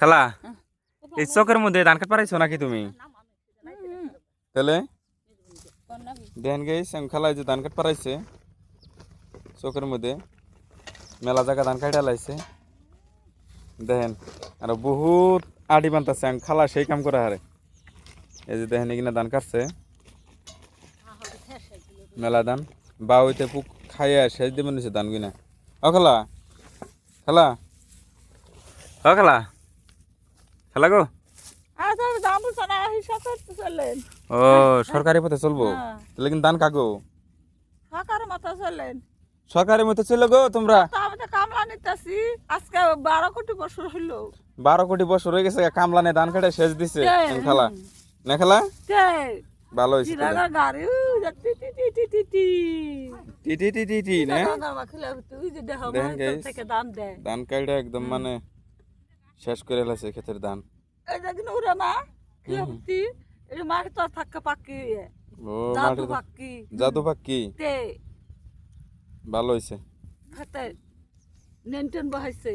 খালা এই চকের মধ্যে ধান কাট পারাইছো নাকি তুমি? তাহলে দেখেন গাইস আমি খালাই যে ধান কাট পারাইছে চকের মধ্যে মেলা জায়গা ধান কাটা লাইছে দেখেন আর বহুত আডি বানতাছে আমি খালা সেই কাম করে হারে এই যে দেখেন এখানে ধান কাটছে মেলা ধান বা ওইতে পুক খাইয়া শেষ দেবেন ধান কিনা ও খালা খালা ও খালা খালা গো ও সরকারি পথে চলবো তাহলে কিন্তু ধান কাগো সরকারি মতো চলে গো তোমরা কামলা নিতেছি আজকে 12 কোটি বছর হইলো 12 কোটি বছর হয়ে গেছে কামলা নে ধান কাটে শেষ দিছে খালা না খালা ভালো হইছে গাড়ি টি টি টি টি না থেকে দাম দেয় ধান কাটে একদম মানে শেষ করে লাইছে ক্ষেতের ধান এই দেখুন ওরা না কি হচ্ছে এই মাটি তো থাকা পাকি ও জাদু পাকি জাদু পাকি তে ভালো হইছে হাতে নেনটেন বহাইছে